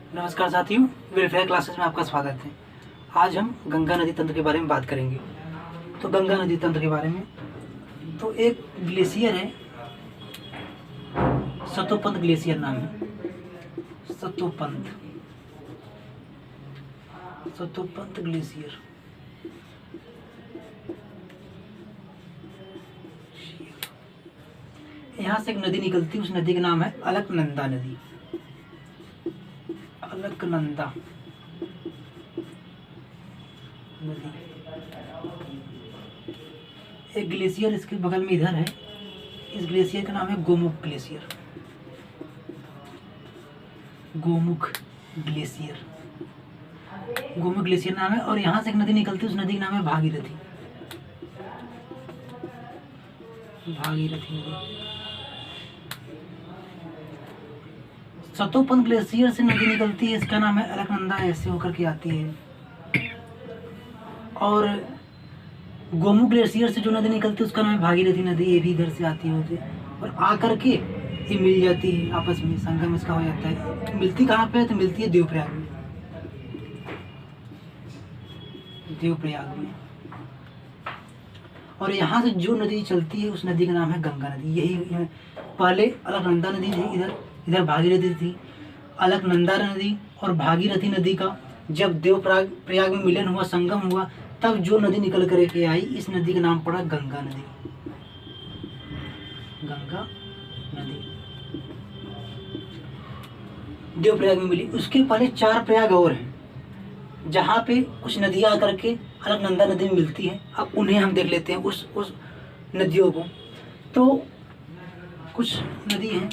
नमस्कार साथियों, welfare classes में आपका स्वागत है। आज हम गंगा नदी तंत्र के बारे में बात करेंगे। तो गंगा नदी तंत्र के बारे में तो एक ग्लेशियर है, सतोपंत ग्लेशियर नाम है। सतोपंत ग्लेशियर। यहाँ से एक नदी निकलती है, उस नदी का नाम है अलकनंदा नदी। अलकनंदा नदी एक ग्लेशियर इसके बगल में इधर है। इस ग्लेशियर का नाम है गोमुख ग्लेशियर। गोमुख ग्लेशियर नाम है। और यहाँ से एक नदी निकलती है, उस नदी का नाम है भागीरथी। भागीरथी नदी। सतोपंत ग्लेशियर से नदी निकलती है, इसका नाम है अलकनंदा, ऐसे होकर के आती है। और गोमुख ग्लेशियर से जो नदी निकलती है उसका नाम है भागीरथी नदी, ये भी इधर से आती होती है और आकर के ये मिल जाती है, आपस में संगम इसका हो जाता है। मिलती कहाँ पे है? तो मिलती है देवप्रयाग में। और यहाँ से जो नदी चलती है उस नदी का नाम है गंगा नदी। यही पहले अलकनंदा नदी थी, इधर भागीरथी थी। अलकनंदा नदी और भागीरथी नदी का जब प्रयाग में मिलन हुआ, संगम हुआ, तब जो नदी निकल कर के आई, इस नदी का नाम पड़ा गंगा नदी। गंगा नदी देवप्रयाग में मिली। उसके पहले 4 प्रयाग और हैं जहाँ पे कुछ नदियाँ आकर के अलकनंदा नदी में मिलती है। अब उन्हें हम देख लेते हैं, उस नदियों को। तो कुछ नदी हैं,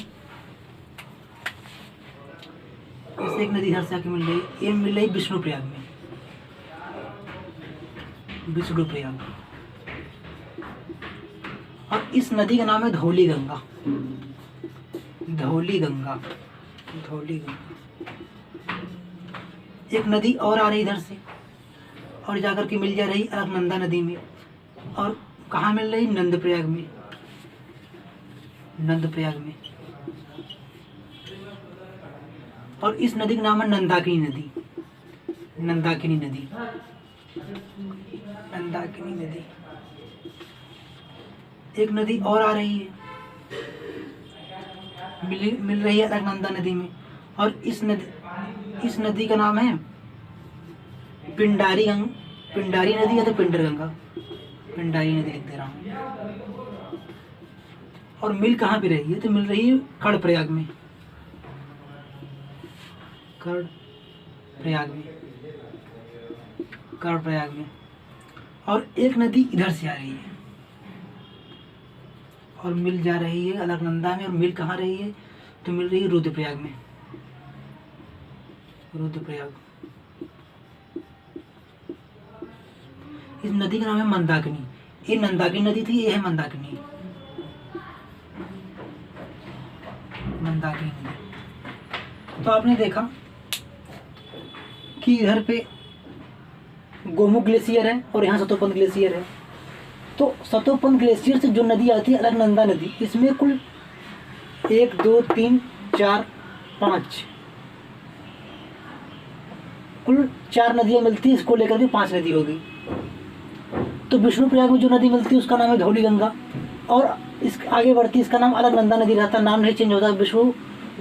जैसे एक नदी इधर से आके मिल रही, ये मिल रही विष्णुप्रयाग में। विष्णुप्रयाग। और इस नदी का नाम है धौली गंगा। धौली गंगा। एक नदी और आ रही इधर से और जाकर के मिल जा रही अलकनंदा नदी में। और कहाँ मिल रही? नंदप्रयाग में। और इस नदी का नाम है नंदाकिनी नदी। एक नदी और आ रही है, मिल रही है अलकनंदा नदी में। और इस नदी का नाम है पिंडारी नदी या तो पिंडर गंगा। पिंडारी नदी लिख दे रहा हूँ। और मिल कहाँ पे रही है? तो मिल रही है कर्णप्रयाग में। और एक नदी इधर से आ रही है और मिल जा रही है अलकनंदा में। और मिल कहाँ रही है? तो मिल रही है रुद्रप्रयाग में। इस नदी का नाम है मंदाकिनी। ये नंदाकिनी नदी थी, ये है मंदाकिनी नदी। तो आपने देखा कि इधर पे गोमुख ग्लेशियर है और यहाँ सतोपंत ग्लेशियर है। तो सतोपंत ग्लेशियर से जो नदी आती है अलकनंदा नदी, इसमें कुल 1 2 3 4 5 कुल 4 नदियाँ मिलती है। इसको लेकर के 5 नदी हो गई। तो विष्णुप्रयाग में जो नदी मिलती है उसका नाम है धौली गंगा। और इस आगे बढ़ती है, इसका नाम अलकनंदा नदी रहता, नाम नहीं चेंज होता।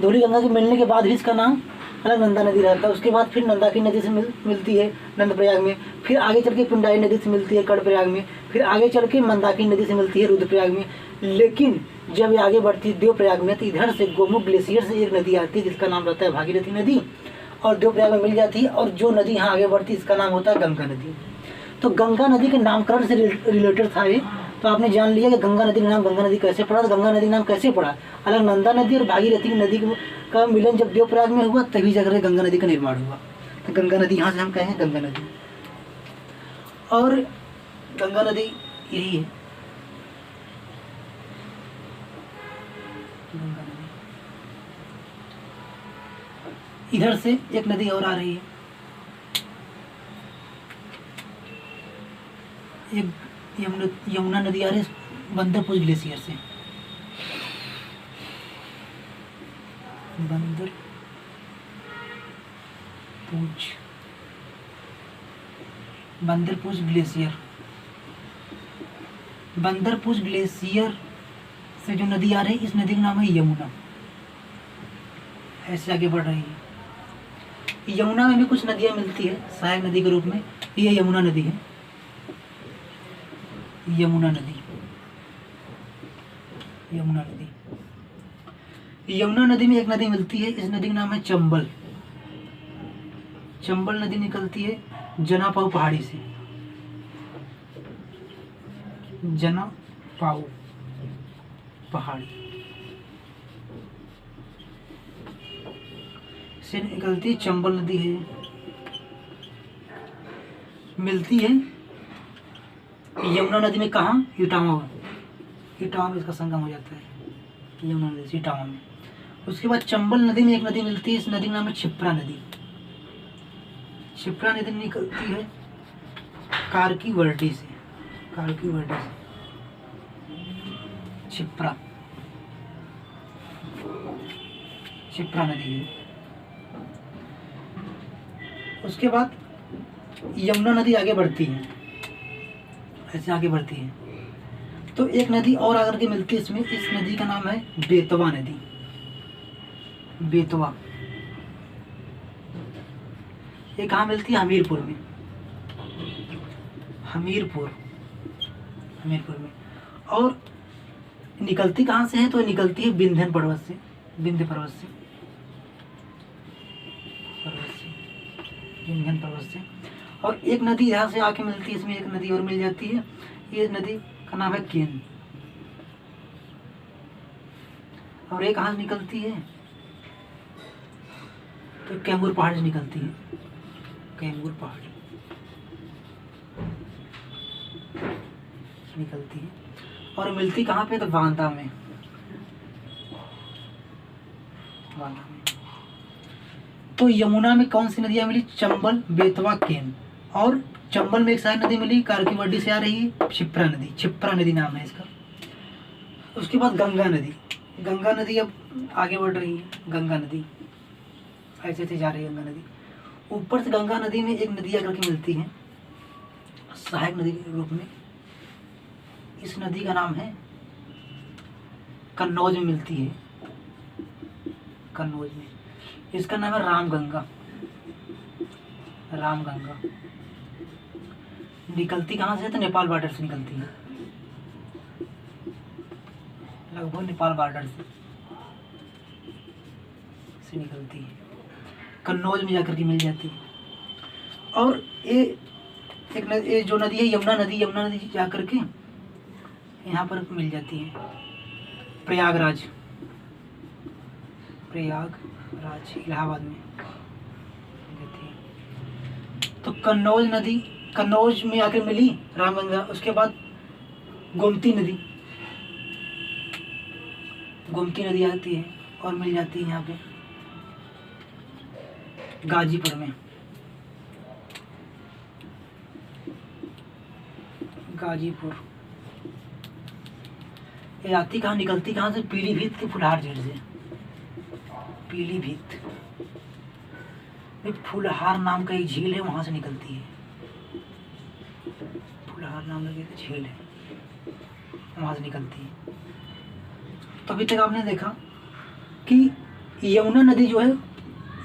धौली गंगा के मिलने के बाद भी इसका नाम अलकनंदा नदी रहता है। उसके बाद फिर नंदाकिनी नदी से मिलती है नंदप्रयाग में। फिर आगे चल के पिंडारी नदी से मिलती है कर्णप्रयाग में। फिर आगे चल के मंदाकिनी नदी से मिलती है रुद्रप्रयाग में। लेकिन जब ये आगे बढ़ती है देवप्रयाग में, तो इधर से गोमुख ग्लेशियर से एक नदी आती है जिसका नाम रहता है भागीरथी नदी, और देवप्रयाग में मिल जाती है। और जो नदी यहाँ आगे बढ़ती है इसका नाम होता है गंगा नदी। तो गंगा नदी के नामकरण से रिलेटेड था ये। तो आपने जान लिया कि गंगा नदी का नाम गंगा नदी कैसे पड़ा। तो गंगा नदी नाम कैसे पड़ा? अलकनंदा नदी और भागीरथी नदी का मिलन जब देवप्रयाग में हुआ, तभी जाकर गंगा नदी का निर्माण हुआ। तो गंगा नदी यहाँ से हम कहें गंगा नदी। और गंगा नदी यही है, गंगा नदी। इधर से एक नदी और आ रही है, एक यमुना नदी आ रही है बंदरपुर ग्लेशियर से। बंदरपूछ ग्लेशियर। बंदरपूछ ग्लेशियर से जो नदी आ रही है, इस नदी का नाम है यमुना। ऐसे आगे बढ़ रही है। यमुना में भी कुछ नदियाँ मिलती है सहायक नदी के रूप में। ये यमुना नदी है, यमुना नदी। यमुना नदी, यमुना नदी में एक नदी मिलती है, इस नदी का नाम है चंबल। चंबल नदी निकलती है जनापाऊ पहाड़ी से। जनापाऊ पहाड़ी से निकलती है, चंबल नदी है। मिलती है यमुना नदी में, कहाँ? इटावा में। इटावा में इसका संगम हो जाता है यमुना नदी से इटावा में। उसके बाद चंबल नदी में एक नदी मिलती है, इस नदी का नाम है क्षिप्रा नदी। क्षिप्रा नदी निकलती है कारकी वर्डी से। कारकी वर्डी से क्षिप्रा, क्षिप्रा नदी है। उसके बाद यमुना नदी आगे बढ़ती है, ऐसे आगे बढ़ती है तो एक नदी और आकर के मिलती है इसमें। इस नदी का नाम है बेतवा नदी। बेतवा, ये कहाँ मिलती है? हमीरपुर में। हमीरपुर, हमीरपुर में। और निकलती कहाँ से है? तो निकलती है विंध्य पर्वत से। विंध्य पर्वत से, विंध्य पर्वत से। और एक नदी यहाँ से आके मिलती है, इसमें एक नदी और मिल जाती है। ये नदी का नाम है केन। और ये कहाँ से निकलती है? तो कैमूर पहाड़ी से निकलती है। कैमूर पहाड़ी निकलती है और मिलती कहाँ पे? तो बांदा में। बांदा में। तो यमुना में कौन सी नदियाँ मिली? चंबल, बेतवा, केन। और चंबल में एक सहायक नदी मिली, कारकीवर्डी से आ रही है, क्षिप्रा नदी। क्षिप्रा नदी नाम है इसका। उसके बाद गंगा नदी। गंगा नदी अब आगे बढ़ रही है। गंगा नदी ऐसे ऐसे जा रही है गंगा नदी। ऊपर से गंगा नदी में एक नदी आकर के मिलती है सहायक नदी के रूप में। इस नदी का नाम है, कन्नौज में मिलती है। कन्नौज में इसका नाम है रामगंगा। रामगंगा निकलती कहाँ से? तो नेपाल बॉर्डर से निकलती है, लगभग नेपाल बॉर्डर से निकलती है। कन्नौज में जाकर के मिल जाती है। और ये जो नदी है यमुना नदी, यमुना नदी जाकर के यहाँ पर मिल जाती है प्रयागराज। प्रयागराज इलाहाबाद में जाती है। तो कन्नौज नदी, कन्नौज में आकर मिली रामगंगा। उसके बाद गोमती नदी, गोमती नदी आती है और मिल जाती है यहाँ पे गाजीपुर में। गाजीपुर ये आती कहाँ? निकलती कहाँ से? पीलीभीत के फुलहार झील से। पीलीभीत में फुलहार नाम का एक झील है, वहां से निकलती है। फुलहार नाम का एक झील है, वहां से निकलती है। तो अभी तक आपने देखा कि यमुना नदी जो है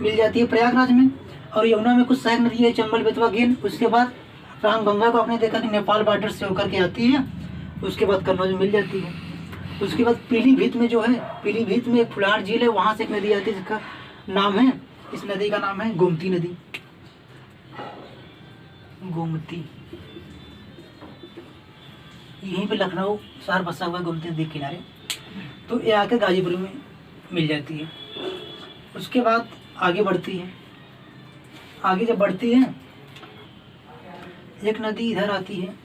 मिल जाती है प्रयागराज में, और यमुना में कुछ सहायक नदी है, चंबल, बेतवा, केन। उसके बाद रामगंगा को आपने देखा कि नेपाल बॉर्डर से होकर के आती है। उसके बाद कन्नौज में मिल जाती है। उसके बाद पीलीभीत में जो है, पीलीभीत में एक फुलहार झील है, वहाँ से एक नदी आती है जिसका नाम है, इस नदी का नाम है गोमती नदी। गोमती, यहीं पे लखनऊ शहर बसा हुआ है गोमती नदी के किनारे। तो ये आकर गाजीपुर में मिल जाती है। उसके बाद आगे बढ़ती है। आगे जब बढ़ती है, एक नदी इधर आती है,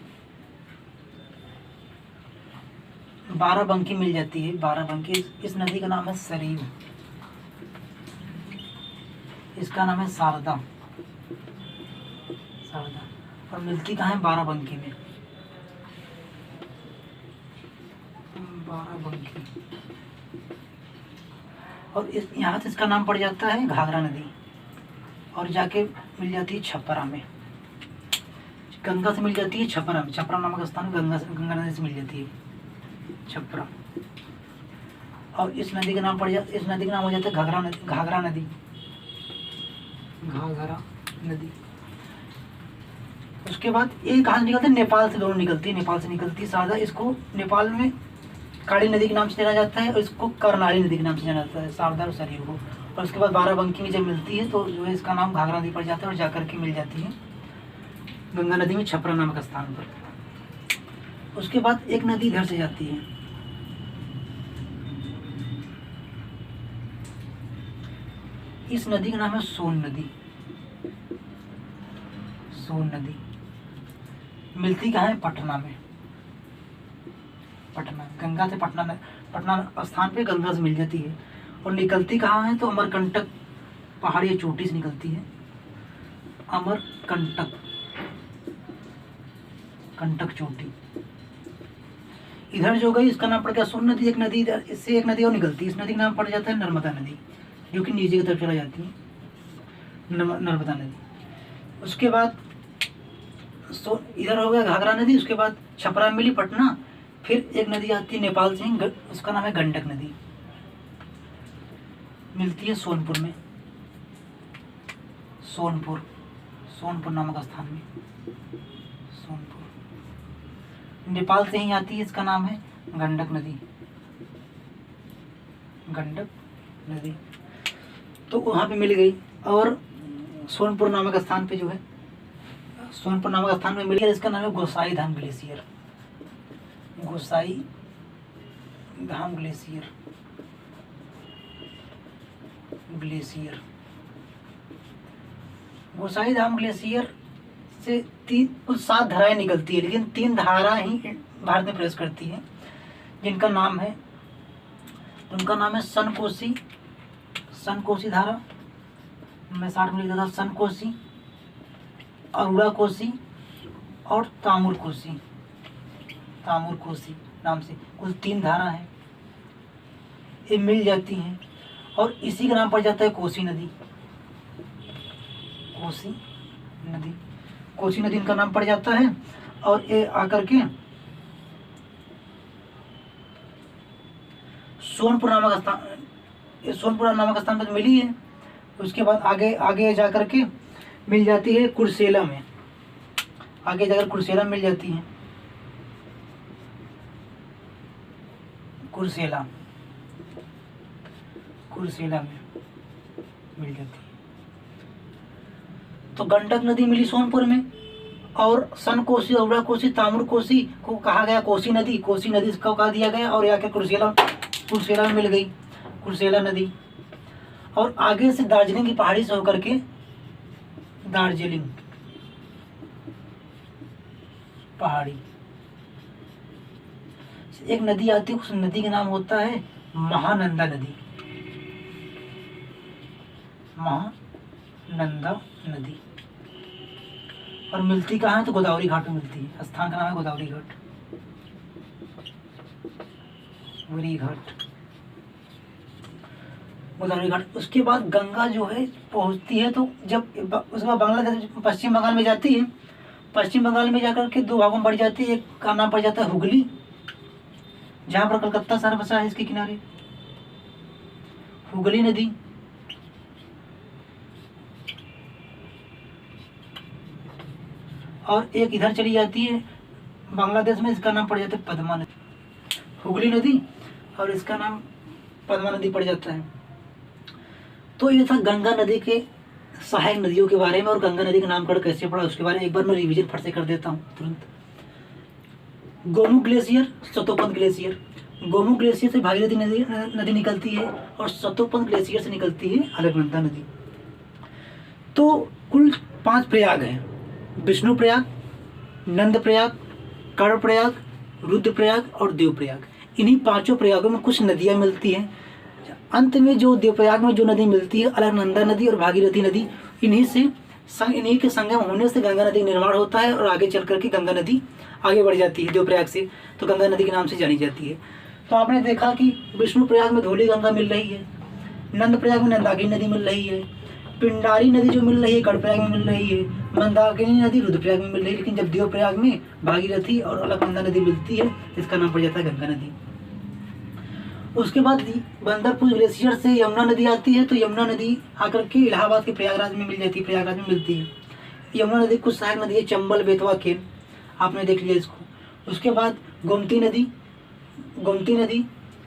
बाराबंकी मिल जाती है। बाराबंकी, इस नदी का नाम है सरयू। इसका नाम है शारदा। शारदा। और मिलती कहाँ है? बाराबंकी में। बाराबंकी। और इस यहाँ से इसका नाम पड़ जाता है घाघरा नदी। और जाके मिल जाती है छपरा में। गंगा से मिल जाती है छपरा में, छपरा नामक स्थान गंगा नदी से मिल जाती है छपरा। और इस नदी का नाम इस नदी का नाम हो जाता है घाघरा नदी, घाघरा नदी, घाघरा नदी। उसके बाद ये कहाँ से निकलते हैं? नेपाल से दोनों निकलती है, नेपाल से निकलती है शारदा। इसको नेपाल में काली नदी के नाम से जाना जाता है और इसको कर्णाली नदी के नाम से जाना जाता है, शारदा और सरयू को। और उसके बाद बाराबंकी में जब मिलती है तो जो है इसका नाम घाघरा नदी पड़ जाता है और जाकर के मिल जाती है गंगा नदी में छपरा नामक स्थान पर। उसके बाद एक नदी इधर से जाती है, इस नदी का नाम है सोन नदी। सोन नदी मिलती कहाँ है? पटना में, पटना गंगा से पटना स्थान पे गंगा से मिल जाती है। और निकलती कहाँ है? तो अमरकंटक पहाड़ी या चोटी से निकलती है, अमरकंटक, कंटक चोटी। इधर जो गई इसका नाम पड़ गया सोन नदी। एक नदी इधर, इससे एक नदी और निकलती है, इस नदी का नाम पड़ जाता है नर्मदा नदी, जो कि नीचे की तरफ चला जाती है, नर्मदा नदी। उसके बाद इधर हो गया घाघरा नदी। उसके बाद छपरा में मिली पटना। फिर एक नदी आती है नेपाल से, उसका नाम है गंडक नदी, मिलती है सोनपुर में, सोनपुर नामक स्थान में, सोनपुर। नेपाल से ही आती है, इसका नाम है गंडक नदी, गंडक नदी। तो वहाँ पे मिल गई। और सोनपुर नामक स्थान पे जो है, सोनपुर नामक स्थान में मिल गया, इसका नाम है गोसाई धाम ग्लेशियर, गोसाई धाम ग्लेशियर, गोसाई धाम ग्लेशियर से कुल 7 धाराएं निकलती है, लेकिन 3 धारा ही भारत में प्रवेश करती है, जिनका नाम है सनकोसी धारा, मैं 60 में लिख देता, सनकोसी, अरुणा कोसी और तामुर कोसी नाम से कुल 3 धारा है, ये मिल जाती हैं। और इसी का नाम पड़ जाता है कोसी नदी, कोसी नदी इनका नाम पड़ जाता है। और ये आकर के सोनपुर नामक स्थान पर मिली है। उसके बाद आगे जाकर के मिल जाती है कुर्सेला में, आगे जाकर कुर्सेला मिल जाती है, कुर्सेला में मिल जाती है। तो गंडक नदी मिली सोनपुर में। और सनकोसी, औड़ा कोसी, तामुर कोसी को कहा गया कोसी नदी को कहा दिया गया। और आके कुर्सेला में मिल गई, कुर्सेला नदी। और आगे से दार्जिलिंग की पहाड़ी से होकर के, दार्जिलिंग पहाड़ी एक नदी आती है, उस नदी का नाम होता है महानंदा नदी, महानंदा नदी। और मिलती कहाँ है? तो गोदावरी घाट में मिलती है, स्थान का नाम है गोदावरी घाट। उसके बाद गंगा जो है पहुंचती है, तो जब उसके बाद बांग्लादेश, पश्चिम बंगाल में जाती है। पश्चिम बंगाल में जाकर के 2 भागों में बढ़ जाती है। एक का नाम पड़ जाता है हुगली, जहाँ पर कलकत्ता शहर बसा है, इसके किनारे हुगली नदी। और एक इधर चली जाती है बांग्लादेश में, इसका नाम पड़ जाता है पद्मा नदी, हुगली नदी, और इसका नाम पद्मा नदी पड़ जाता है। तो ये था गंगा नदी के सहायक नदियों के बारे में। और गंगा नदी का नामकरण कैसे पड़ा उसके बारे में एक बार मैं रिवीजन फट से कर देता हूँ तुरंत। Gomukh glacier, Satopanth glacier. Gomukh glacier से भागीरथी नदी निकलती है और सतोपंथ ग्लेशियर से निकलती है अलकनंदा नदी। तो कुल 5 प्रयाग हैं, विष्णु प्रयाग, नंद प्रयाग, कर्ण प्रयाग, रुद्र प्रयाग और देव प्रयाग। इन्हीं 5 प्रयागों में कुछ नदियाँ मिलती हैं। अंत में जो देवप्रयाग में जो नदी मिलती है, अलकनंदा नदी और भागीरथी नदी, इन्हीं के संगम होने से गंगा नदी का निर्माण होता है। और आगे चल करके गंगा नदी आगे बढ़ जाती है देवप्रयाग से, तो गंगा नदी के नाम से जानी जाती है। तो आपने देखा कि विष्णु प्रयाग में धौली गंगा मिल रही है, नंद प्रयाग में नंदाकिनी नदी मिल रही है, पिंडारी नदी जो मिल रही है कर्णप्रयाग में मिल रही है, मंदाकिनी नदी रुद्रप्रयाग में मिल रही है, लेकिन जब देवप्रयाग में भागीरथी और अलकनंदा नदी मिलती है इसका नाम पड़ जाता है गंगा नदी। उसके बाद बंदरपुर ग्लेशियर से यमुना नदी आती है, तो यमुना नदी आकर के इलाहाबाद के प्रयागराज में मिल जाती है, प्रयागराज में मिलती है। यमुना नदी कुछ सहायक नदी है, चंबल, बेतवा, केन, आपने देख लिया इसको। उसके बाद गोमती नदी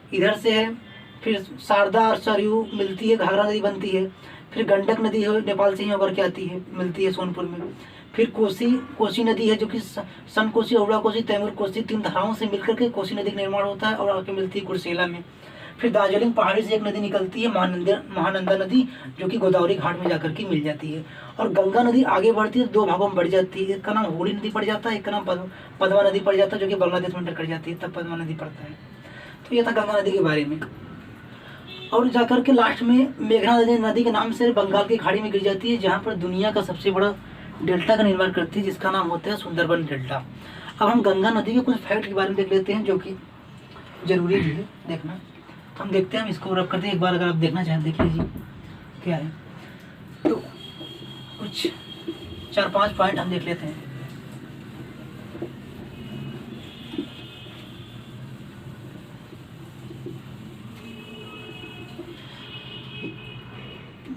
इधर से है, फिर शारदा और सरयू मिलती है, घाघरा नदी बनती है। फिर गंडक नदी है, नेपाल से ही होकर के आती है, मिलती है सोनपुर में। फिर कोसी नदी है जो कि सन कोसी, औड़ा कोसी, तैमूर कोसी, 3 धाराओं से मिलकर के कोसी नदी का निर्माण होता है और आके मिलती है कुर्सेला में। फिर दार्जिलिंग पहाड़ी से एक नदी निकलती है, महानंदा नदी, जो कि गोदावरी घाट में जाकर के मिल जाती है। और गंगा नदी आगे बढ़ती है, 2 भागों में बढ़ जाती है, एक का नाम होली नदी पड़ जाता है, एक का नाम पद्मा नदी पड़ जाता है, जो कि बांग्लादेश में टकर जाती है, तब पद्मा नदी पड़ता है। तो ये था गंगा नदी के बारे में। और जाकर के लास्ट में मेघना नदी के नाम से बंगाल की खाड़ी में गिर जाती है, जहाँ पर दुनिया का सबसे बड़ा डेल्टा का निर्माण करती है, जिसका नाम होता है सुंदरबन डेल्टा। अब हम गंगा नदी के कुछ फैक्ट के बारे में देख लेते हैं, जो कि जरूरी भी है देखना। तो हम देखते हैं, हम इसको रब करते हैं, एक बार अगर आप देखना चाहें देख लीजिए क्या है। तो कुछ 4-5 पॉइंट हम देख लेते हैं।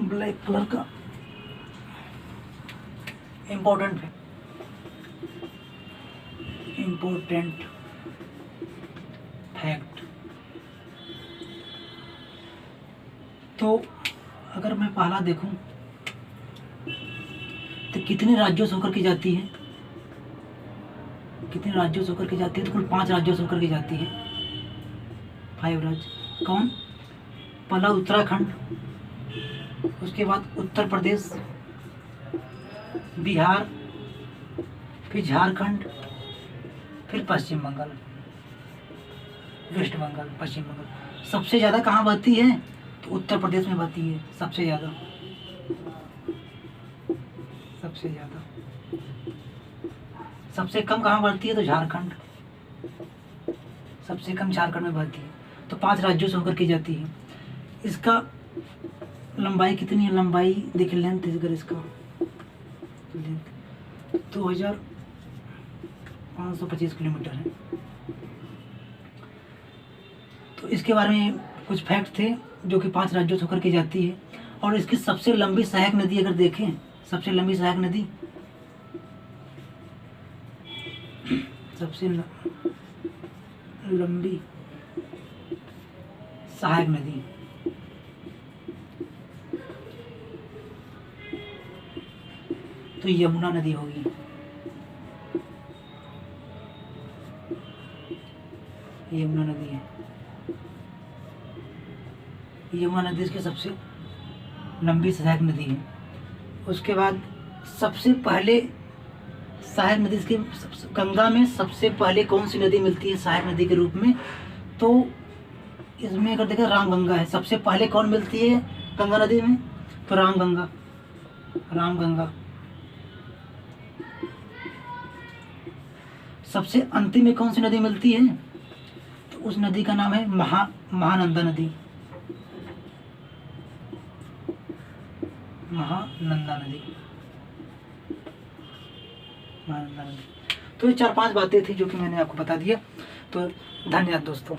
ब्लैक कलर का इम्पोर्टेंट फैक्ट। तो अगर मैं पहला देखूं तो कितने राज्यों से होकर के जाती है, तो कुल 5 राज्यों से होकर के जाती है, 5 राज्य। कौन? पहला उत्तराखंड, उसके बाद उत्तर प्रदेश, बिहार, फिर झारखंड, फिर पश्चिम बंगाल, वेस्ट बंगाल, पश्चिम बंगाल। सबसे ज़्यादा कहाँ बहती है? तो उत्तर प्रदेश में बहती है सबसे ज़्यादा। सबसे कम कहाँ बहती है? तो झारखंड, सबसे कम झारखंड में बहती है। तो 5 राज्यों से होकर के जाती है। इसका लंबाई कितनी है? लंबाई देखिए, लेंथ अगर इसका 2525 किलोमीटर है। तो इसके बारे में कुछ फैक्ट थे, जो कि 5 राज्यों से होकर के जाती है। और इसकी सबसे लंबी सहायक नदी अगर देखें, सबसे लंबी सहायक नदी, सबसे लंबी सहायक नदी तो यमुना नदी होगी। यमुना नदी है। यमुना नदी इसकी सबसे लंबी सहायक नदी है। उसके बाद सबसे पहले सहायक नदी इसके गंगा में सबसे पहले कौन सी नदी मिलती है सहायक नदी के रूप में? तो इसमें अगर देखें रामगंगा है। सबसे पहले कौन मिलती है गंगा नदी में? तो रामगंगा। सबसे अंतिम में कौन सी नदी मिलती है? तो उस नदी का नाम है महानंदा नदी। महानंदा नदी। तो ये 4-5 बातें थी जो कि मैंने आपको बता दिया। तो धन्यवाद दोस्तों।